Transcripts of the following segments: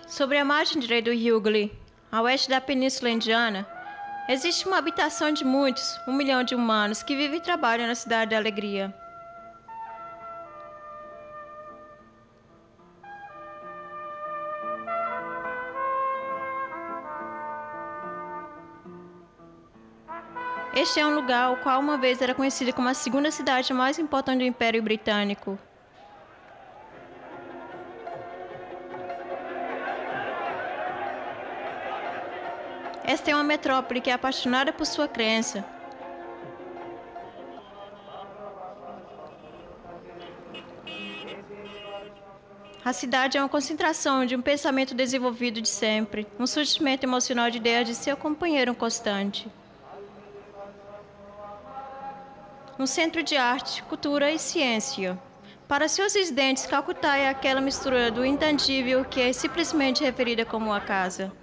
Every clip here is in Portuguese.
Sobre a margem direita do rio Gli, a oeste da Península Indiana, existe uma habitação de muitos, 1 milhão de humanos, que vivem e trabalham na Cidade da Alegria. Este é um lugar o qual uma vez era conhecido como a segunda cidade mais importante do Império Britânico. Esta é uma metrópole que é apaixonada por sua crença. A cidade é uma concentração de um pensamento desenvolvido de sempre, um surgimento emocional de ideias de seu companheiro constante. Um centro de arte, cultura e ciência. Para seus residentes, Calcutá é aquela mistura do intangível que é simplesmente referida como uma casa.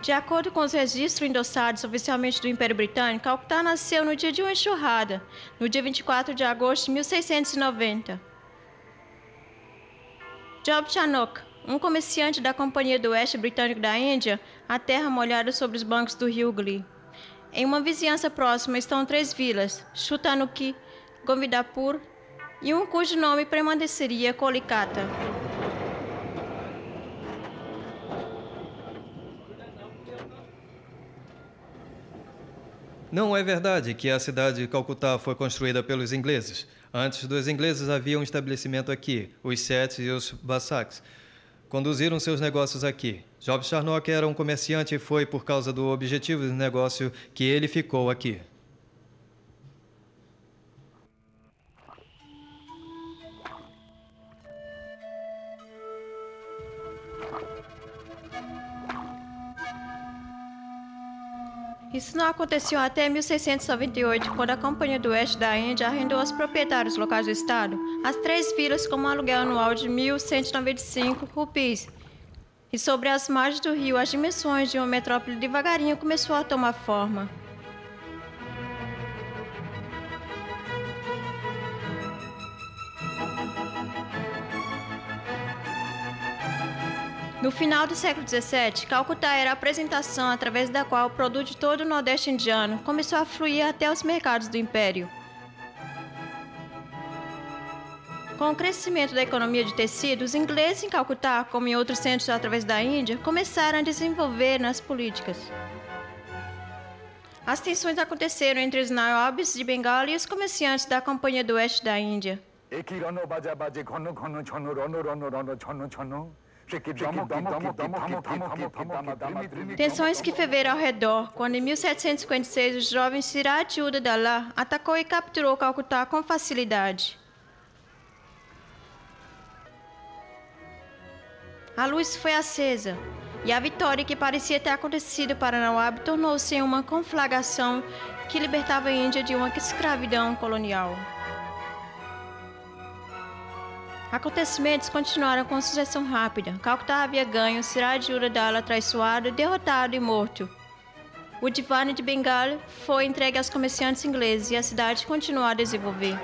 De acordo com os registros endossados oficialmente do Império Britânico, Calcutá nasceu no dia de uma enxurrada, no dia 24 de agosto de 1690. Job Charnock, um comerciante da Companhia do Oeste Britânico da Índia, a terra molhada sobre os bancos do rio Gli. Em uma vizinhança próxima estão 3 vilas, Chutanuki, Govindapur e um cujo nome permaneceria Kolikata. Não é verdade que a cidade de Calcutá foi construída pelos ingleses. Antes dos ingleses havia um estabelecimento aqui, os Sets e os Bassaks. Conduziram seus negócios aqui. Job Charnock era um comerciante e foi por causa do objetivo do negócio que ele ficou aqui. Isso não aconteceu até 1698, quando a Companhia do Oeste da Índia arrendou aos proprietários locais do estado as 3 vilas com um aluguel anual de 1.195 rupees. E sobre as margens do rio, as dimensões de uma metrópole devagarinho começou a tomar forma. No final do século XVII, Calcutá era a apresentação através da qual o produto de todo o Nordeste indiano começou a fluir até os mercados do Império. Com o crescimento da economia de tecido, os ingleses em Calcutá, como em outros centros através da Índia, começaram a desenvolver nas políticas. As tensões aconteceram entre os nawabs de Bengala e os comerciantes da Companhia do Oeste da Índia. Tensões que ferveram ao redor, quando em 1756 o jovem Siraj ud-Daulah atacou e capturou Calcutá com facilidade. A luz foi acesa, e a vitória que parecia ter acontecido para Nawab tornou-se em uma conflagração que libertava a Índia de uma escravidão colonial. Acontecimentos continuaram com sucessão rápida. Calcutá havia ganho, Siraj ud-Daulah traiçoado, derrotado e morto. O Divane de Bengala foi entregue aos comerciantes ingleses e a cidade continuou a desenvolver.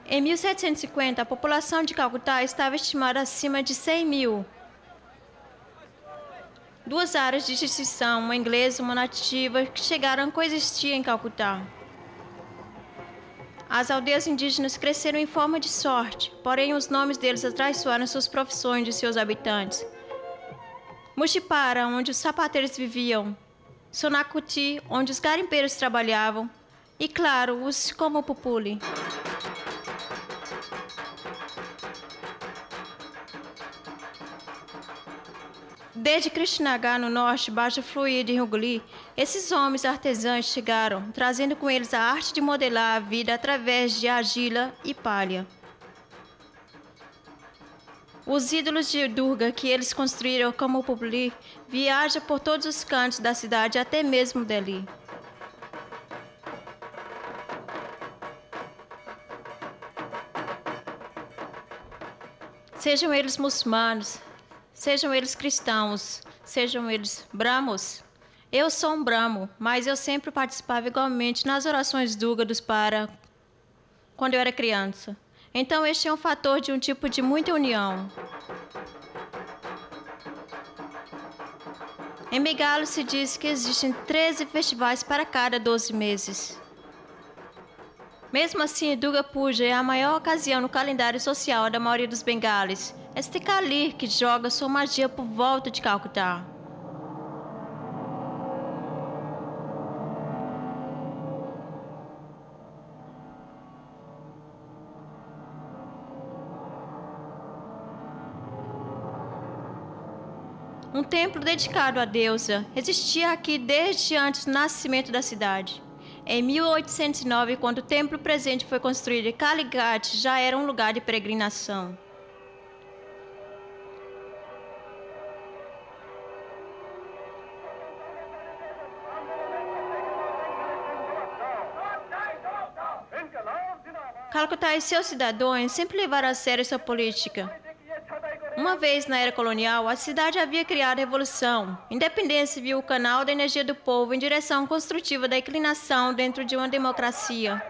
Em 1750, a população de Calcutá estava estimada acima de 100 mil. 2 áreas de distinção, uma inglesa e uma nativa, que chegaram a coexistir em Calcutá. As aldeias indígenas cresceram em forma de sorte, porém os nomes deles atraiçoaram suas profissões de seus habitantes. Mushipara, onde os sapateiros viviam, Sonacuti, onde os garimpeiros trabalhavam, e claro, os como Pupuli. Desde Krishnanagar, no norte, baixo fluir de Hooghly, esses homens artesãos chegaram, trazendo com eles a arte de modelar a vida através de argila e palha. Os ídolos de Durga que eles construíram como Publi viajam por todos os cantos da cidade, até mesmo Delhi. Sejam eles muçulmanos, sejam eles cristãos, sejam eles brahmos. Eu sou um brahmo, mas eu sempre participava igualmente nas orações dúgados para quando eu era criança. Então este é um fator de um tipo de muita união. Em Meghalaya se diz que existem 13 festivais para cada 12 meses. Mesmo assim, Durga Puja é a maior ocasião no calendário social da maioria dos bengalis. Este Kali que joga sua magia por volta de Calcutá. Um templo dedicado à deusa existia aqui desde antes do nascimento da cidade. Em 1809, quando o templo presente foi construído, Kalighat já era um lugar de peregrinação. Calcutá e seus cidadãos sempre levaram a sério sua política. Uma vez na era colonial, a cidade havia criado a revolução. Independência viu o canal da energia do povo em direção construtiva da inclinação dentro de uma democracia.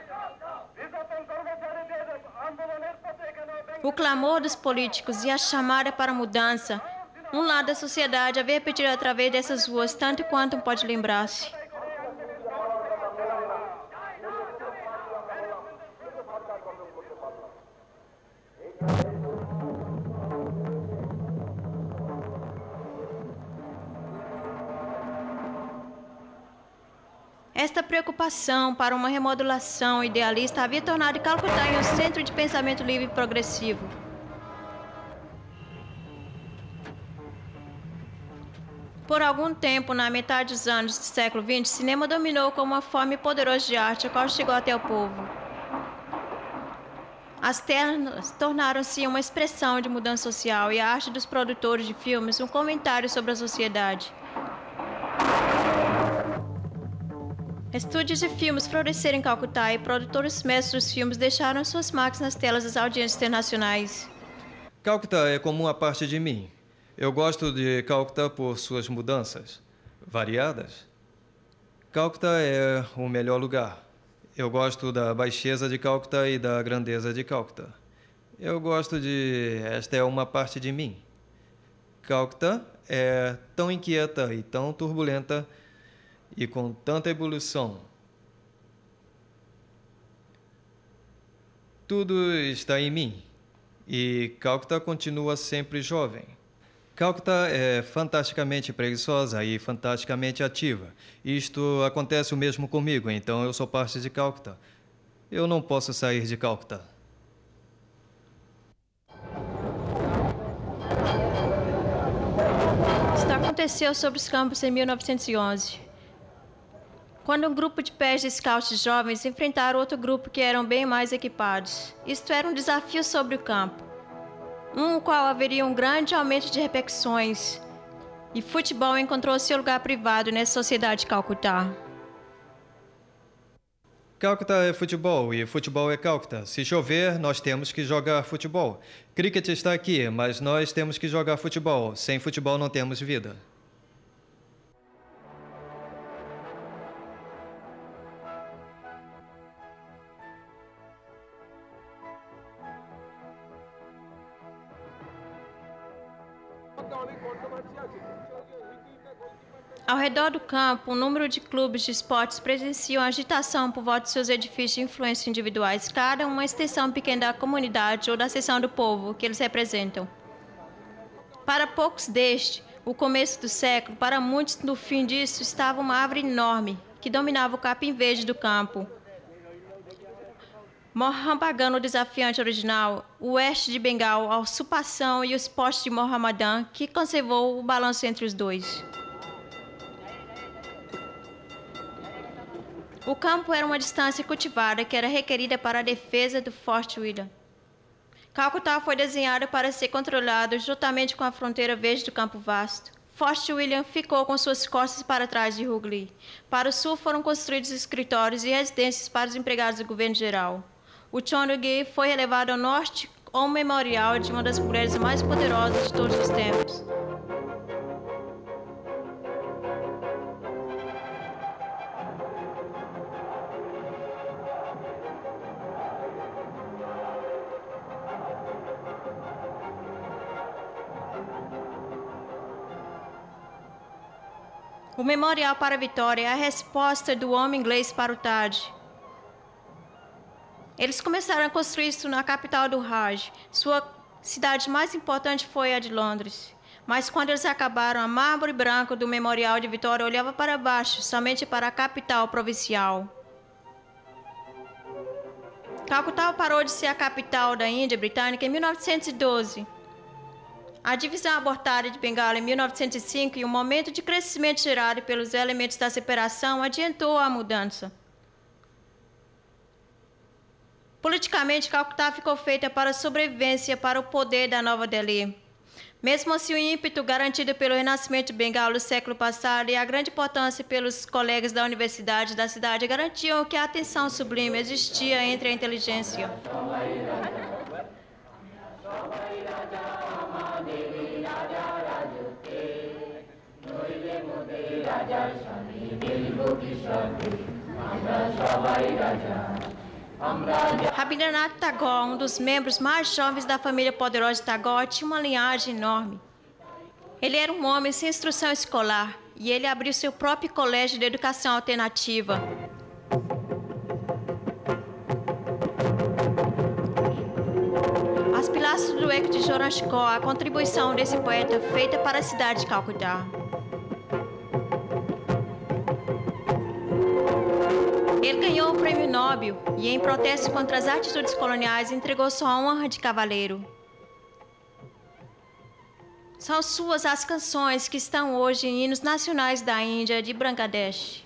O clamor dos políticos e a chamada para a mudança, um lado da sociedade havia repetido através dessas ruas tanto quanto pode lembrar-se. Esta preocupação para uma remodelação idealista havia tornado Calcutá em um centro de pensamento livre e progressivo. Por algum tempo, na metade dos anos do século XX, o cinema dominou como uma forma poderosa de arte, a qual chegou até o povo. As telas tornaram-se uma expressão de mudança social e a arte dos produtores de filmes um comentário sobre a sociedade. Estúdios de filmes floresceram em Calcutá e produtores mestres dos filmes deixaram suas marcas nas telas das audiências internacionais. Calcutá é como uma parte de mim. Eu gosto de Calcutá por suas mudanças variadas. Calcutá é o melhor lugar. Eu gosto da baixeza de Calcutá e da grandeza de Calcutá. Eu gosto de... Esta é uma parte de mim. Calcutá é tão inquieta e tão turbulenta e com tanta evolução. Tudo está em mim. E Calcutá continua sempre jovem. Calcutá é fantasticamente preguiçosa e fantasticamente ativa. Isto acontece o mesmo comigo, então eu sou parte de Calcutá. Eu não posso sair de Calcutá. Isso aconteceu sobre os campos em 1911. Quando um grupo de pés de scouts jovens enfrentaram outro grupo que eram bem mais equipados. Isto era um desafio sobre o campo, no qual haveria um grande aumento de repercussões, e futebol encontrou seu lugar privado nessa sociedade de Calcutá. Calcutá é futebol e futebol é Calcutá. Se chover, nós temos que jogar futebol. Cricket está aqui, mas nós temos que jogar futebol. Sem futebol não temos vida. Ao redor do campo, um número de clubes de esportes presenciam a agitação por volta de seus edifícios de influência individuais, cada uma extensão pequena da comunidade ou da seção do povo que eles representam. Para poucos destes, o começo do século, para muitos no fim disso, estava uma árvore enorme que dominava o capim verde do campo. Mohambagan, o desafiante original, o oeste de Bengal, a usurpação e os postes de Mohammedan, que conservou o balanço entre os dois. O campo era uma distância cultivada que era requerida para a defesa do Forte William. Calcutá foi desenhado para ser controlado juntamente com a fronteira verde do Campo Vasto. Fort William ficou com suas costas para trás de Hughley. Para o sul foram construídos escritórios e residências para os empregados do governo geral. O Chonugui foi elevado ao norte ao memorial de uma das mulheres mais poderosas de todos os tempos. O Memorial para a Vitória é a resposta do homem inglês para o Taj. Eles começaram a construir isso na capital do Raj. Sua cidade mais importante foi a de Londres. Mas quando eles acabaram, a mármore branca do Memorial de Vitória olhava para baixo, somente para a capital provincial. Calcutá parou de ser a capital da Índia Britânica em 1912. A divisão abortada de Bengala em 1905 e o momento de crescimento gerado pelos elementos da separação adiantou a mudança. Politicamente, Calcutá ficou feita para a sobrevivência para o poder da Nova Delhi. Mesmo assim, o ímpeto garantido pelo renascimento de Bengala no século passado e a grande importância pelos colegas da universidade da cidade garantiam que a tensão sublime existia entre a inteligência. Rabindranath Tagore, um dos membros mais jovens da família poderosa de Tagore, tinha uma linhagem enorme. Ele era um homem sem instrução escolar e ele abriu seu próprio colégio de educação alternativa. As pilastras do Eco de Joranchkor, a contribuição desse poeta feita para a cidade de Calcutá. Ele ganhou o Prêmio Nobel e, em protesto contra as atitudes coloniais, entregou sua honra de cavaleiro. São suas as canções que estão hoje em hinos nacionais da Índia e de Bangladesh.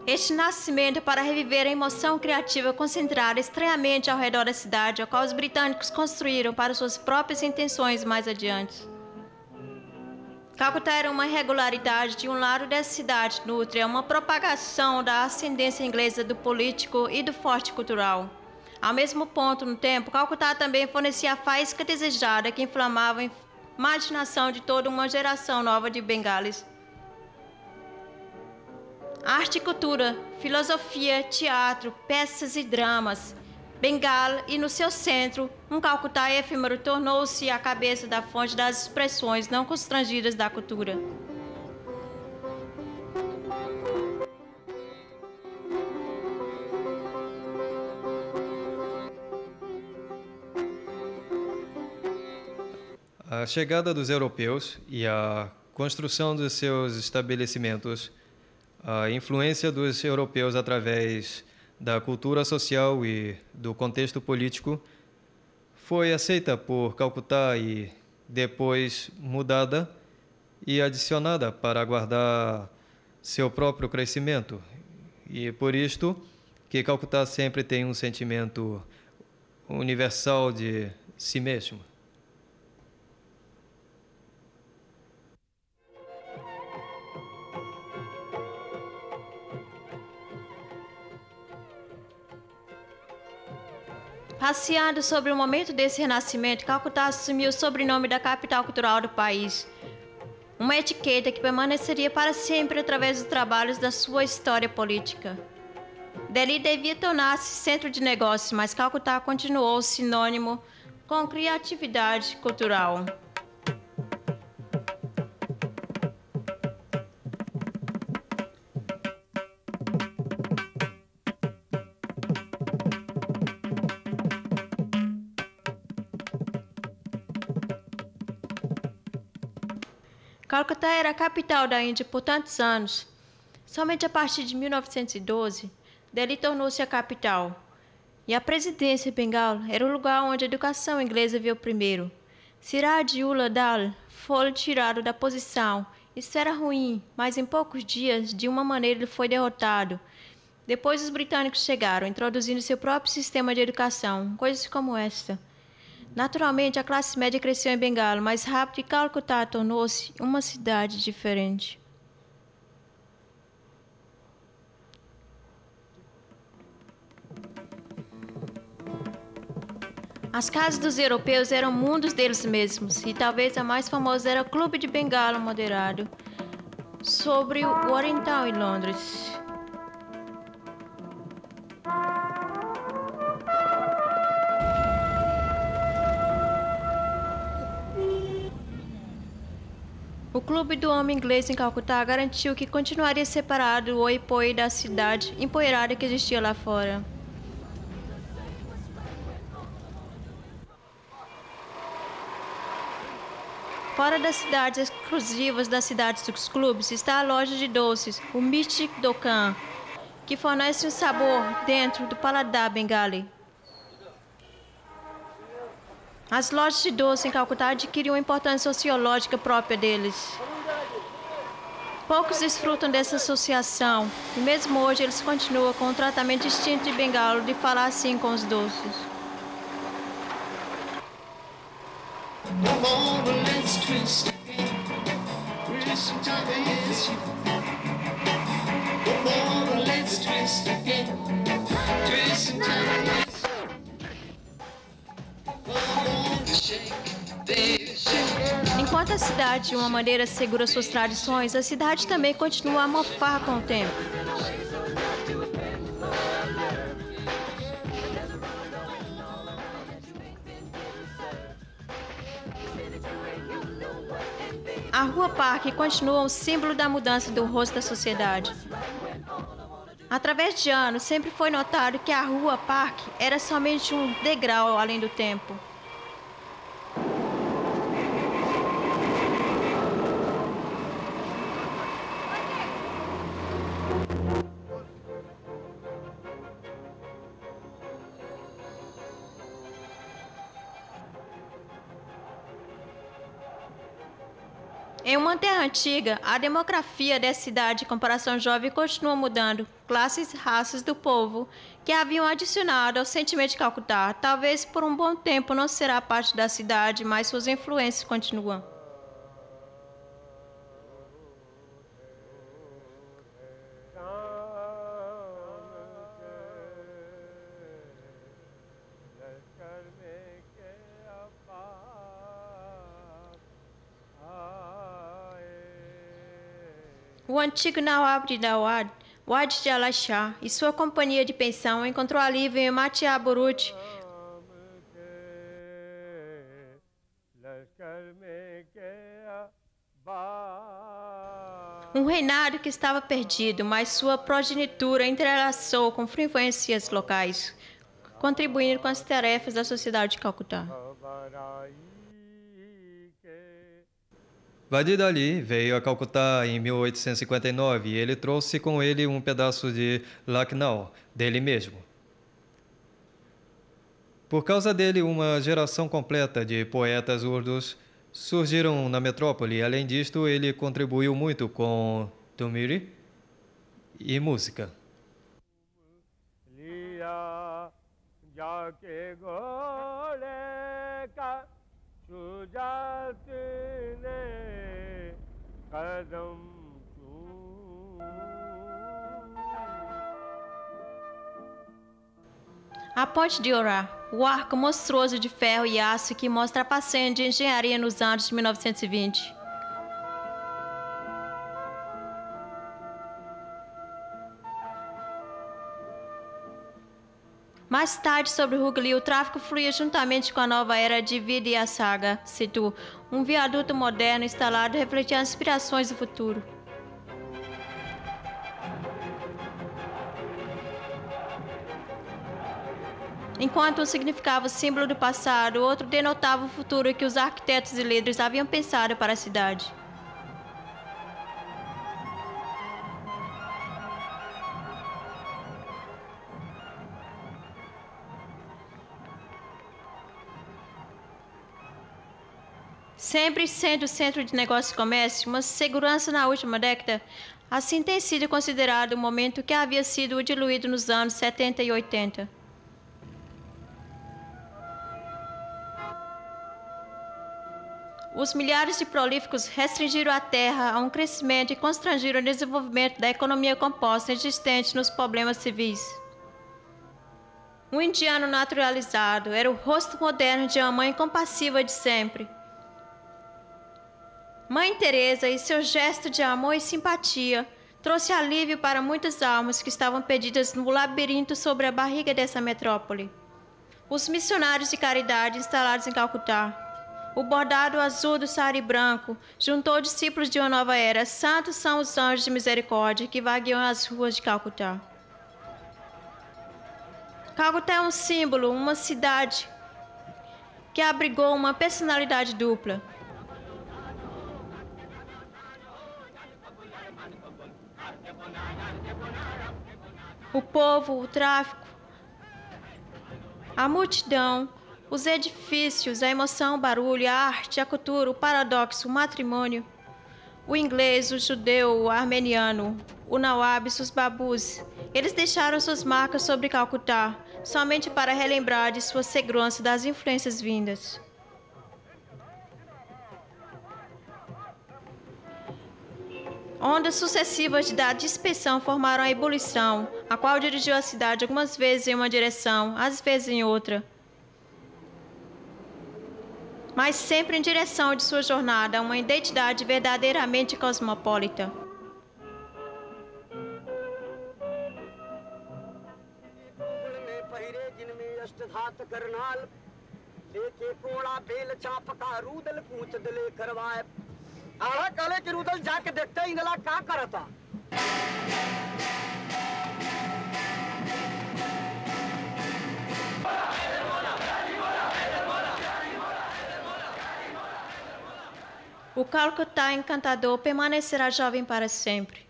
Este nascimento para reviver a emoção criativa concentrada estranhamente ao redor da cidade, a qual os britânicos construíram para suas próprias intenções mais adiante. Calcutá era uma irregularidade de um lado dessa cidade nútria, uma propagação da ascendência inglesa do político e do forte cultural. Ao mesmo ponto, no tempo, Calcutá também fornecia a faísca desejada que inflamava a imaginação de toda uma geração nova de bengalis. Arte e cultura, filosofia, teatro, peças e dramas. Bengala e, no seu centro, um Calcutá efêmero tornou-se a cabeça da fonte das expressões não constrangidas da cultura. A chegada dos europeus e a construção dos seus estabelecimentos, a influência dos europeus através da cultura social e do contexto político foi aceita por Calcutá e depois mudada e adicionada para guardar seu próprio crescimento. E por isto que Calcutá sempre tem um sentimento universal de si mesmo. Passeando sobre o momento desse renascimento, Calcutá assumiu o sobrenome da capital cultural do país. Uma etiqueta que permaneceria para sempre através dos trabalhos da sua história política. Delhi devia tornar-se centro de negócios, mas Calcutá continuou sinônimo com criatividade cultural. Calcutá era a capital da Índia por tantos anos. Somente a partir de 1912, Delhi tornou-se a capital. E a presidência bengala era o lugar onde a educação inglesa veio primeiro. Siraj-ul Dal foi tirado da posição. Isso era ruim, mas em poucos dias, de uma maneira, ele foi derrotado. Depois os britânicos chegaram, introduzindo seu próprio sistema de educação, coisas como esta. Naturalmente, a classe média cresceu em Bengala mais rápido e Calcutá tornou-se uma cidade diferente. As casas dos europeus eram mundos deles mesmos, e talvez a mais famosa era o Clube de Bengala Moderado, sobre o Oriental em Londres. O Clube do Homem Inglês em Calcutá garantiu que continuaria separado o oi-poi da cidade empoeirada que existia lá fora. Fora das cidades exclusivas das cidades dos clubes está a loja de doces, o Mystic Dokan, que fornece um sabor dentro do paladar bengali. As lojas de doce em Calcutá adquiriram uma importância sociológica própria deles. Poucos desfrutam dessa associação, e mesmo hoje eles continuam com o tratamento distinto de bengalo de falar assim com os doces. Enquanto a cidade, de uma maneira, segura suas tradições, a cidade também continua a mofar com o tempo. A Rua Parque continua um símbolo da mudança do rosto da sociedade. Através de anos, sempre foi notado que a Rua Parque era somente um degrau além do tempo. Em uma terra antiga, a demografia dessa cidade de comparação jovem continua mudando. Classes e raças do povo que haviam adicionado ao sentimento de Calcutá, talvez por um bom tempo não será parte da cidade, mas suas influências continuam. O antigo Nawab de Dawad, Wad Jala Shah, e sua companhia de pensão encontrou alívio em Matia Burut. Um reinado que estava perdido, mas sua progenitura entrelaçou com influências locais, contribuindo com as tarefas da sociedade de Calcutá. Vadid Ali veio a Calcutá em 1859 e ele trouxe com ele um pedaço de Lucknow, dele mesmo. Por causa dele, uma geração completa de poetas urdos surgiram na metrópole. Além disto, ele contribuiu muito com Tumiri e música. A Ponte de Orá, o arco monstruoso de ferro e aço que mostra a façanha de engenharia nos anos de 1920. Mais tarde, sobre Hooghly, o tráfego fluía juntamente com a nova era de Vidyasagar Setu, um viaduto moderno instalado refletia as inspirações do futuro. Enquanto um significava o símbolo do passado, o outro denotava o futuro que os arquitetos e líderes haviam pensado para a cidade. Sempre sendo centro de negócio e comércio, uma segurança na última década, assim tem sido considerado o momento que havia sido diluído nos anos 70 e 80. Os milhares de prolíficos restringiram a terra a um crescimento e constrangiram o desenvolvimento da economia composta existente nos problemas civis. Um indiano naturalizado era o rosto moderno de uma mãe compassiva de sempre. Mãe Teresa e seu gesto de amor e simpatia trouxe alívio para muitas almas que estavam perdidas no labirinto sobre a barriga dessa metrópole. Os missionários de caridade instalados em Calcutá, o bordado azul do sari branco juntou discípulos de uma nova era. Santos são os anjos de misericórdia que vagueiam as ruas de Calcutá. Calcutá é um símbolo, uma cidade que abrigou uma personalidade dupla. O povo, o tráfico, a multidão, os edifícios, a emoção, o barulho, a arte, a cultura, o paradoxo, o matrimônio, o inglês, o judeu, o armeniano, o nauabis, os babus. Eles deixaram suas marcas sobre Calcutá, somente para relembrar de sua segurança das influências vindas. Ondas sucessivas da dispersão formaram a ebulição, a qual dirigiu a cidade algumas vezes em uma direção, às vezes em outra, mas sempre em direção de sua jornada a uma identidade verdadeiramente cosmopolita. O Calcutá encantador permanecerá jovem para sempre.